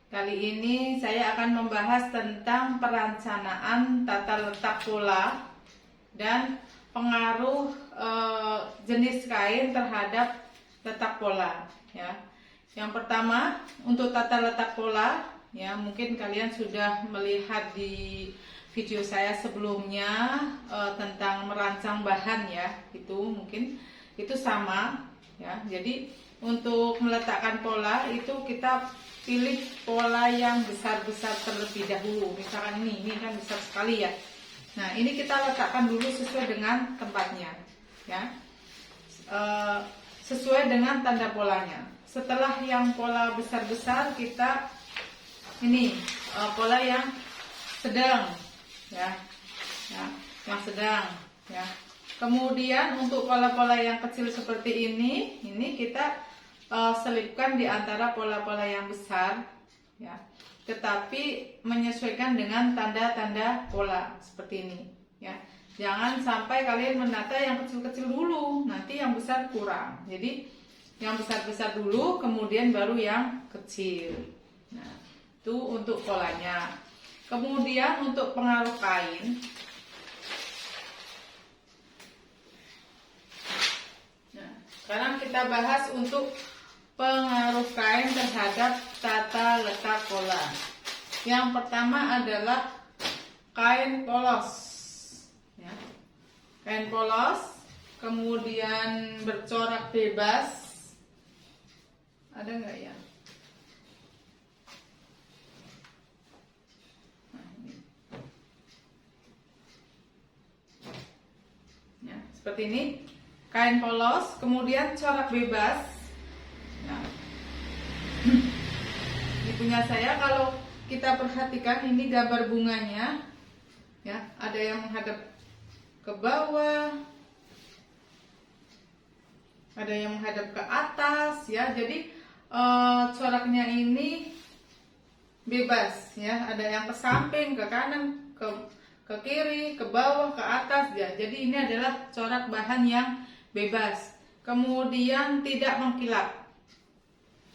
Kali ini saya akan membahas tentang perencanaan tata letak pola dan pengaruh jenis kain terhadap letak pola ya. Yang pertama, untuk tata letak pola ya, mungkin kalian sudah melihat di video saya sebelumnya tentang merancang bahan ya. Itu mungkin itu sama ya. Jadi untuk meletakkan pola itu kita pilih pola yang besar-besar terlebih dahulu. Misalkan ini kan besar sekali ya. Nah, ini kita letakkan dulu sesuai dengan tempatnya ya. Sesuai dengan tanda polanya. Setelah yang pola besar-besar, kita ini pola yang sedang ya, yang sedang ya. Kemudian untuk pola-pola yang kecil seperti ini kita selipkan di antara pola-pola yang besar ya, tetapi menyesuaikan dengan tanda-tanda pola seperti ini ya. Jangan sampai kalian menata yang kecil-kecil dulu, nanti yang besar kurang. Jadi yang besar-besar dulu, kemudian baru yang kecil. Nah, itu untuk polanya. Kemudian untuk pengaruh kain. Nah, sekarang kita bahas untuk pengaruh kain terhadap tata letak pola. Yang pertama adalah kain polos ya. Kain polos, kemudian bercorak bebas. Ada nggak ya? Nah, ini. Ya, seperti ini. Kain polos, kemudian corak bebas. Nah, di punya saya kalau kita perhatikan ini gambar bunganya ya, ada yang menghadap ke bawah, ada yang menghadap ke atas ya. Jadi coraknya ini bebas ya, ada yang ke samping, ke kanan, ke kiri, ke bawah, ke atas ya. Jadi ini adalah corak bahan yang bebas. Kemudian tidak mengkilap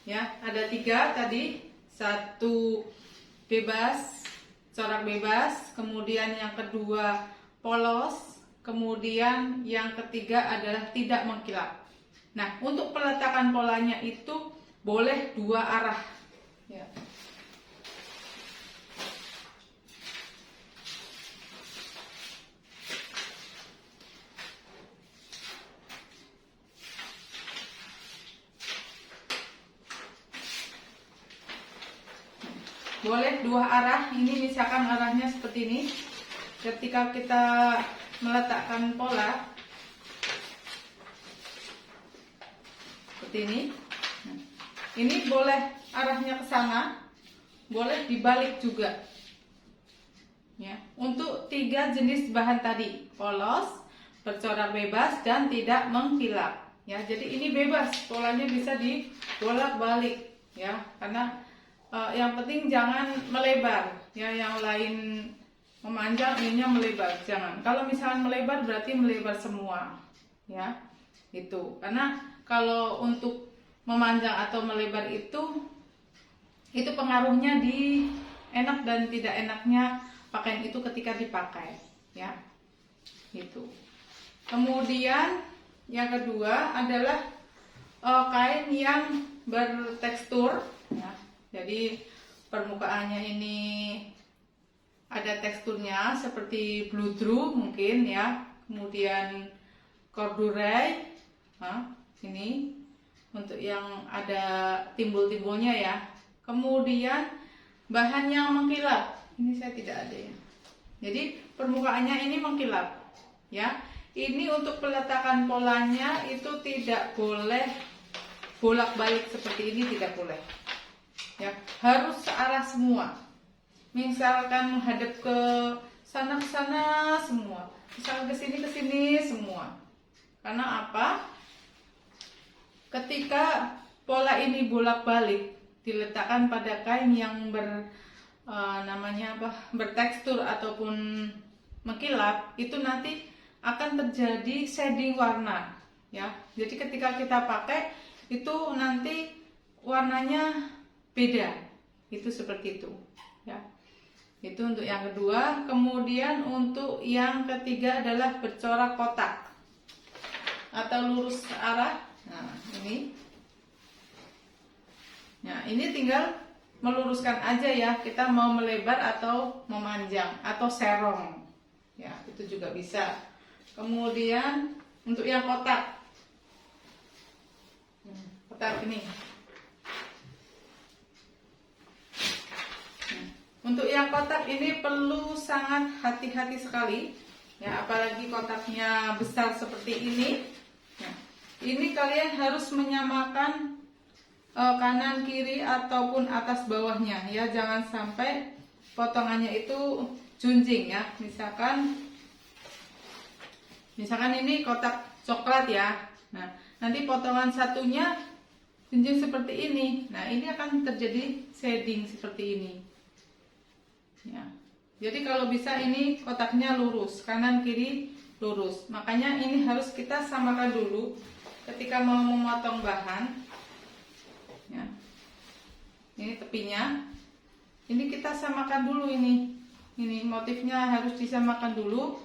ya, ada 3 tadi. 1 bebas, corak bebas, kemudian yang kedua polos, kemudian yang ketiga adalah tidak mengkilap. Nah, untuk peletakan polanya itu boleh 2 arah ya. Boleh 2 arah. Ini misalkan arahnya seperti ini. Ketika kita meletakkan pola seperti ini. Nah, ini boleh arahnya ke sana, boleh dibalik juga. Ya, untuk 3 jenis bahan tadi, polos, bercorak bebas, dan tidak mengkilap. Ya, jadi ini bebas, polanya bisa dibolak-balik ya, karena yang penting jangan melebar ya, yang lain memanjang ininya melebar, jangan. Kalau misalnya melebar berarti melebar semua ya, itu. Karena kalau untuk memanjang atau melebar itu pengaruhnya di enak dan tidak enaknya pakaian itu ketika dipakai ya, itu. Kemudian yang kedua adalah kain yang bertekstur ya. Jadi permukaannya ini ada teksturnya seperti bludru mungkin ya, kemudian corduroy. Nah, ini untuk yang ada timbul-timbulnya ya. Kemudian bahan yang mengkilap, ini saya tidak ada ya. Jadi permukaannya ini mengkilap ya. Ini untuk peletakan polanya itu tidak boleh bolak-balik seperti ini, tidak boleh ya, harus searah semua. Misalkan menghadap ke sana semua, misalkan ke sini semua. Karena apa? Ketika pola ini bolak-balik diletakkan pada kain yang bertekstur ataupun mengkilap, itu nanti akan terjadi shading warna ya. Jadi ketika kita pakai itu nanti warnanya beda Itu seperti itu ya. Itu untuk yang kedua. Kemudian untuk yang ketiga adalah bercorak kotak atau lurus arah. Nah ini tinggal meluruskan aja ya, kita mau melebar atau memanjang atau serong ya, itu juga bisa. Kemudian untuk yang kotak ini, untuk yang kotak ini perlu sangat hati-hati sekali ya, apalagi kotaknya besar seperti ini ya. Ini kalian harus menyamakan kanan kiri ataupun atas bawahnya ya, jangan sampai potongannya itu junjing ya. Misalkan ini kotak coklat ya, nah nanti potongan satunya junjing seperti ini, nah ini akan terjadi shading seperti ini ya. Jadi kalau bisa ini kotaknya lurus, kanan kiri lurus, makanya ini harus kita samakan dulu ketika mau memotong bahan ya. Ini tepinya, ini kita samakan dulu, ini motifnya harus disamakan dulu.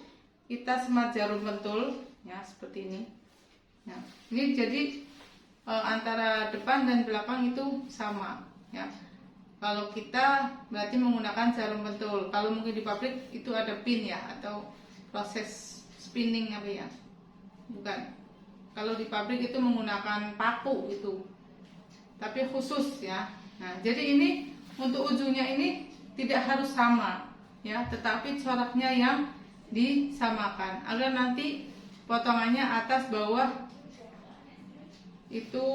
Kita semat jarum pentul ya, seperti ini. Nah, ini jadi antara depan dan belakang itu sama ya. Kalau kita berarti menggunakan jarum pentul. Kalau mungkin di pabrik itu ada pin ya, atau proses spinning apa ya, bukan. Kalau di pabrik itu menggunakan paku itu, tapi khusus ya. Nah jadi ini untuk ujungnya ini tidak harus sama ya, tetapi coraknya yang disamakan agar nanti potongannya atas bawah itu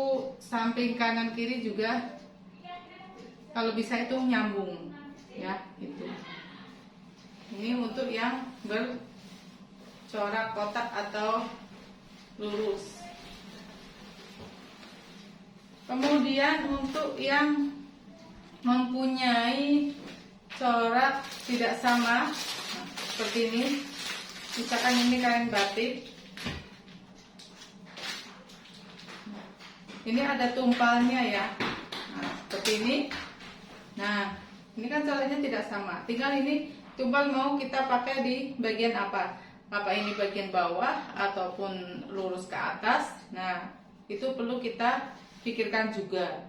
samping kanan kiri juga kalau bisa itu nyambung ya. Itu ini untuk yang bercorak kotak atau lurus. Kemudian untuk yang mempunyai corak tidak sama, nah, seperti ini. Misalkan ini kain batik, ini ada tumpalnya ya, nah, seperti ini. Nah ini kan coraknya tidak sama, tinggal ini tumpal mau kita pakai di bagian apa ini bagian bawah ataupun lurus ke atas. Nah itu perlu kita pikirkan juga.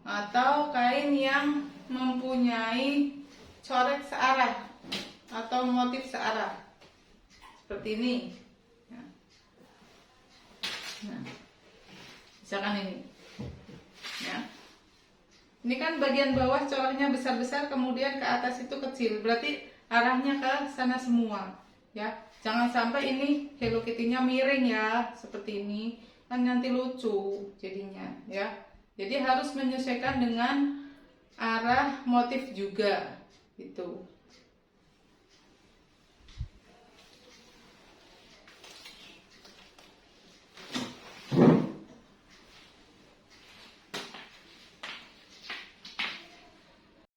Atau kain yang mempunyai coret searah atau motif searah seperti ini nah, misalkan ini ya. Ini kan bagian bawah coraknya besar-besar, kemudian ke atas itu kecil, berarti arahnya ke sana semua ya. Jangan sampai ini Hello Kitty-nya miring ya, seperti ini kan nanti lucu jadinya ya. Jadi harus menyesuaikan dengan arah motif juga gitu.